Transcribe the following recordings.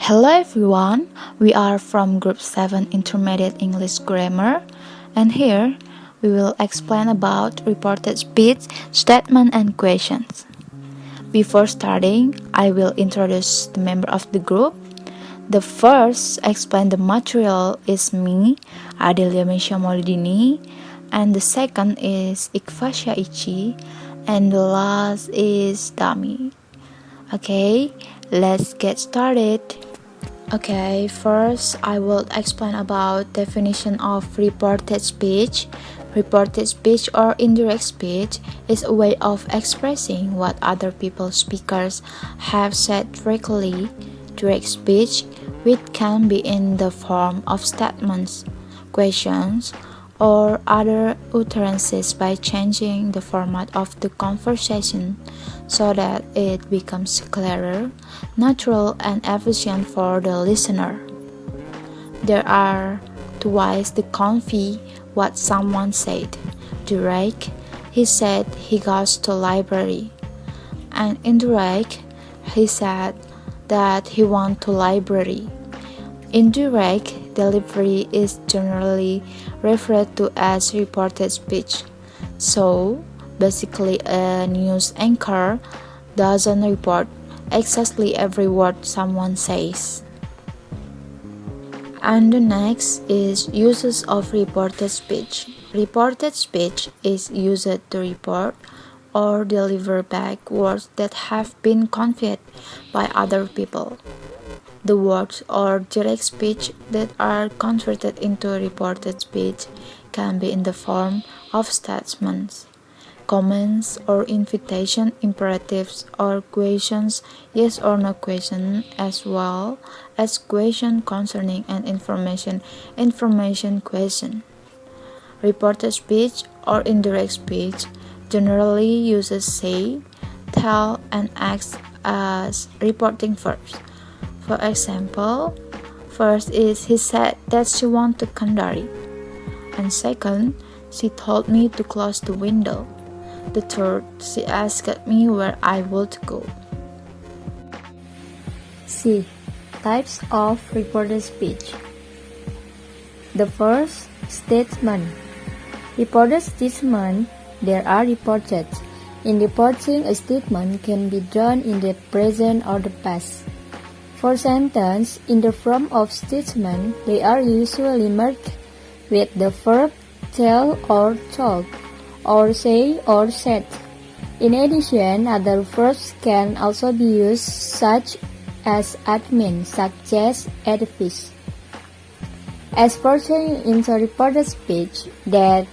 Hello everyone, we are from Group 7 Intermediate English Grammar, and here we will explain about reported speech, statement and questions. Before starting, I will introduce the member of the group. The first explain the material is me, ADELIA MAULIDINI, and the second is IKHFASYA ICHI, and the last is DAMI. Okay, let's get started. Okay, first I will explain about definition of reported speech. Reported speech or indirect speech is a way of expressing what other people speakers have said directly. Direct speech, which can be in the form of statements, questions, or other utterances by changing the format of the conversation so that it becomes clearer, natural, and efficient for the listener. There are two ways to convey what someone said. Direct, he said he goes to library. And indirect, he said that he went to library. Indirect delivery is generally referred to as reported speech. So, basically a news anchor doesn't report exactly every word someone says. And the next is uses of reported speech. Reported speech is used to report or deliver back words that have been conveyed by other people. The words or direct speech that are converted into reported speech can be in the form of statements, comments or invitation, imperatives or questions, yes or no question, as well as question concerning an information question. Reported speech or indirect speech generally uses say, tell, and act as reporting verbs. For example, first is he said that she went to Kendari, and second, she told me to close the window. The third, she asked me where I would go. C. Types of reported speech. The first, statement. Reported statement, there are reported. In reporting, a statement can be done in the present or the past. For sentences in the form of statement, they are usually marked with the verb tell or told, or say or said. In addition, other verbs can also be used, such as admin, such as edifice. As pertaining into reported speech, that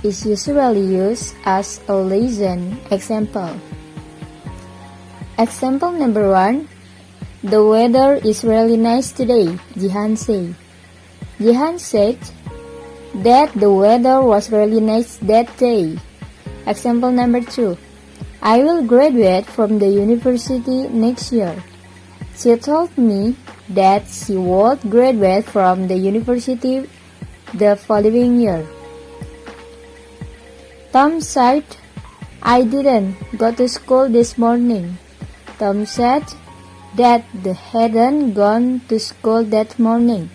is usually used as a liaison. Example. Example number 1. The weather is really nice today, Jihan said. Jihan said that the weather was really nice that day. Example number 2. I will graduate from the university next year. She told me that she would graduate from the university the following year. Tom said, I didn't go to school this morning. Tom said that they hadn't gone to school that morning.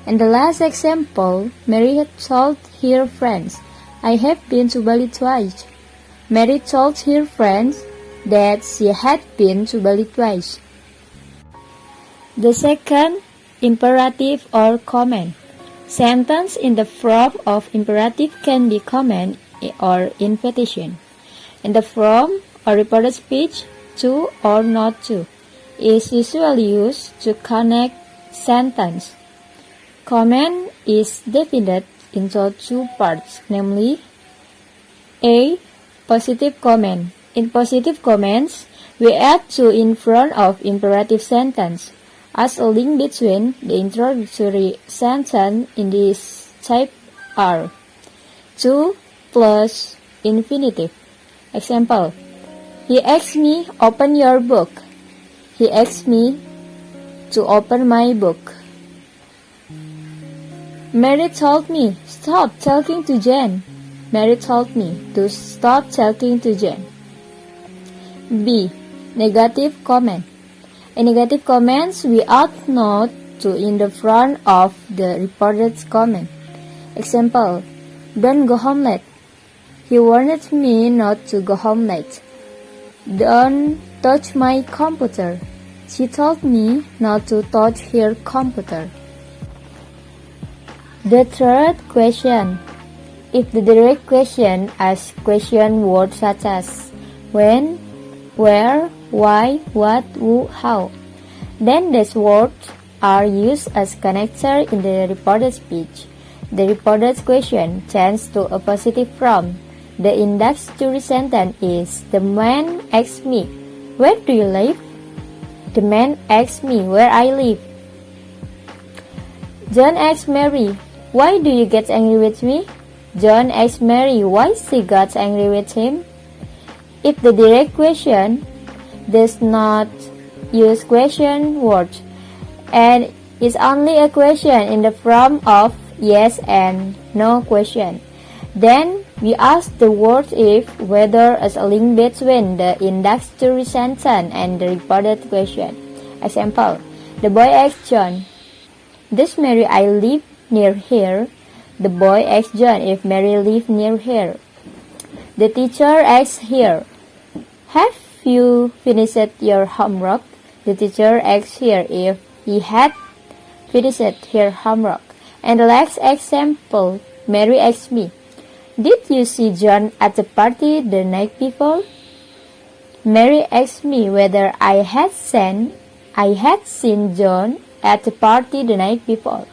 And the last example, Mary had told her friends, I have been to Bali twice. Mary told her friends that she had been to Bali twice. The second, imperative or command. Sentence in the form of imperative can be command or invitation. In the form of reported speech, to or not to is usually used to connect sentence. Command is divided into two parts, namely A. Positive command. In positive commands, we add to in front of imperative sentence as a link between the introductory sentence in this type are to plus infinitive. Example, he asked me, open your book. He asked me to open my book. Mary told me, stop talking to Jen. Mary told me to stop talking to Jen. B. Negative comment. In negative comments, we ought not to in the front of the reported comment. Example, don't go home late. He warned me not to go home late. Don't touch my computer. She told me not to touch her computer. The third question. If the direct question asks question words such as when, where, why, what, who, how, then these words are used as connector in the reported speech. The reported question changes to a positive form. The index to the sentence is, the man asked me, where do you live? The man asked me where I live. John asked Mary, why do you get angry with me? John asked Mary why she got angry with him. If the direct question does not use question words and is only a question in the form of yes and no question, then we ask the word if, whether as a link between the index to the sentence and the reported question. Example, the boy asked John, does Mary I live near here? The boy asked John if Mary lived near here. The teacher asked her, have you finished your homework? The teacher asked her if he had finished her homework. And the last example, Mary asked me, did you see John at the party the night before? Mary asked me whether I had seen John at the party the night before.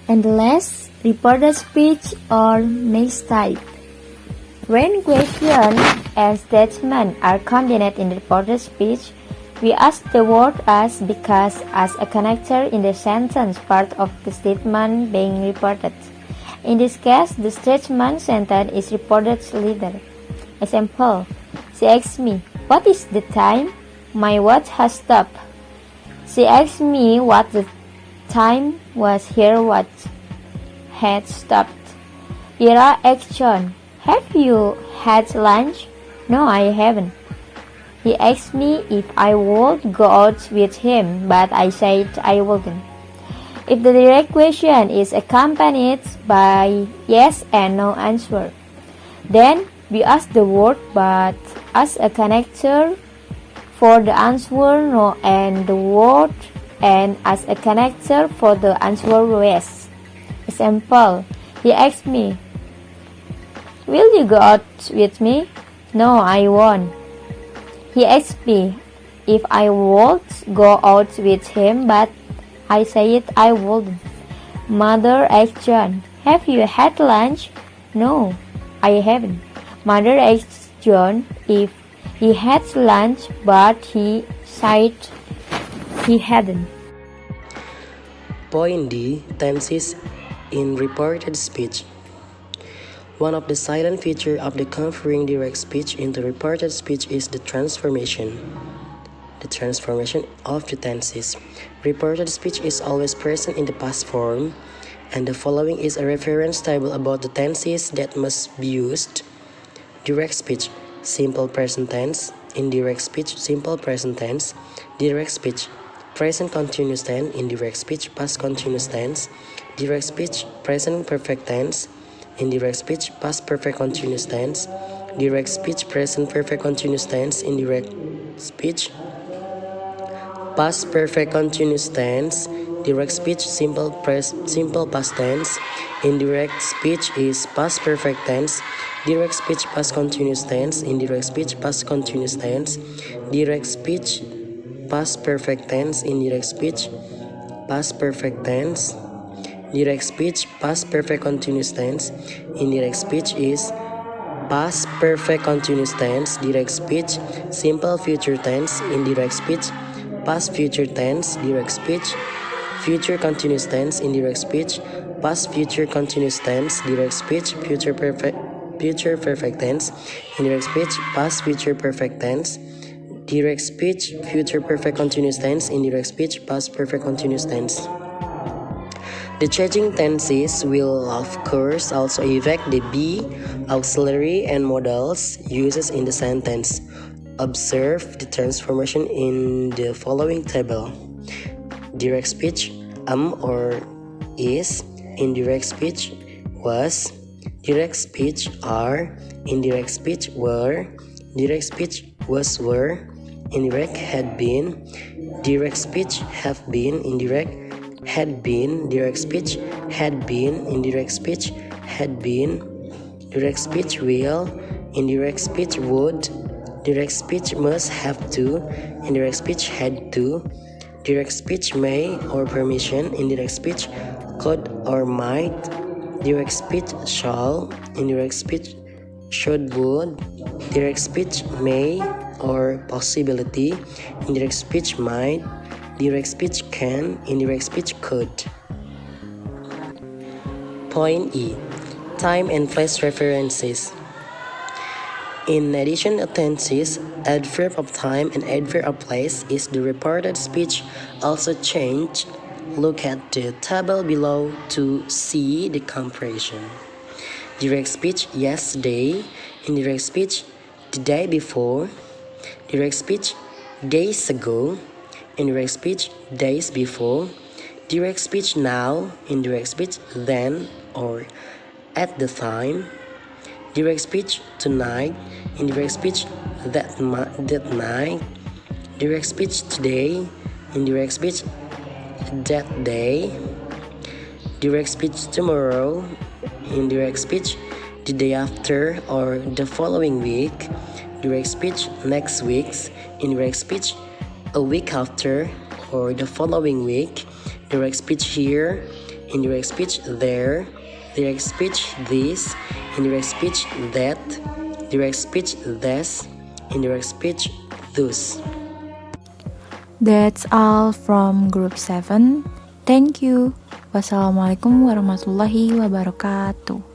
And the last, reported speech or mixed type. When question and statement are combined in the reported speech, we ask the word as because as a connector in the sentence part of the statement being reported. In this case, the statement sentence is reported later. Example, she asked me, what is the time? My watch has stopped. She asked me what the time was, her watch had stopped. Ira asked John, have you had lunch? No, I haven't. He asked me if I would go out with him, but I said I wouldn't. If the direct question is accompanied by yes and no answer, then we ask the word but as a connector for the answer no and the word and as a connector for the answer yes. Example, he asked me, will you go out with me? No, I won't. He asked me if I would go out with him, but I said I wouldn't. Mother asked John, have you had lunch? No, I haven't. Mother asked John if he had lunch, but he said he hadn't. Point D. Tenses in reported speech. One of the silent features of the converting direct speech into reported speech is the transformation of the tenses. Reported speech is always present in the past form, and the following is a reference table about the tenses that must be used. Direct speech, simple present tense. Indirect speech, simple present tense. Direct speech, present continuous tense. Indirect speech, past continuous tense. Direct speech, present perfect tense. Indirect speech, past perfect continuous tense. Direct speech, present perfect continuous tense. Indirect speech, past perfect continuous tense. Direct speech, simple past tense. Indirect speech is past perfect tense. Direct speech, past continuous tense. Indirect speech, past continuous tense. Direct speech, past perfect tense. Indirect speech, past perfect tense. Direct speech, past perfect continuous tense. Indirect speech is past perfect continuous tense. Direct speech, simple future tense. Indirect speech, past future tense. Direct speech, future continuous tense. Indirect speech, past future continuous tense. Direct speech, future perfect tense. Indirect speech, past future perfect tense. Direct speech, future perfect continuous tense. Indirect speech, past perfect continuous tense. The changing tenses will of course also affect the be, auxiliary, and modals uses in the sentence. Observe the transformation in the following table. Direct speech or is, indirect speech was, direct speech are, indirect speech were, direct speech was were, indirect had been, direct speech have been, indirect had been, direct speech had been, indirect speech had been, direct speech will, indirect speech would, direct speech must have to, indirect speech had to, direct speech may or permission, indirect speech could or might, direct speech shall, indirect speech should would, direct speech may or possibility, indirect speech might, direct speech can, indirect speech could. Point E. Time and place references. In addition to tenses, adverb of time and adverb of place is the reported speech also changed. Look at the table below to see the comparison. Direct speech yesterday, indirect speech the day before, direct speech days ago, indirect speech days before, direct speech now, indirect speech then or at the time, direct speech tonight, indirect speech that night, direct speech today, indirect speech that day, direct speech tomorrow, indirect speech the day after or the following week, direct speech next week, indirect speech a week after or the following week, direct speech here, indirect speech there, direct speech this, indirect speech that, direct speech this, indirect speech those. That's all from Group 7. Thank you. Wassalamualaikum warahmatullahi wabarakatuh.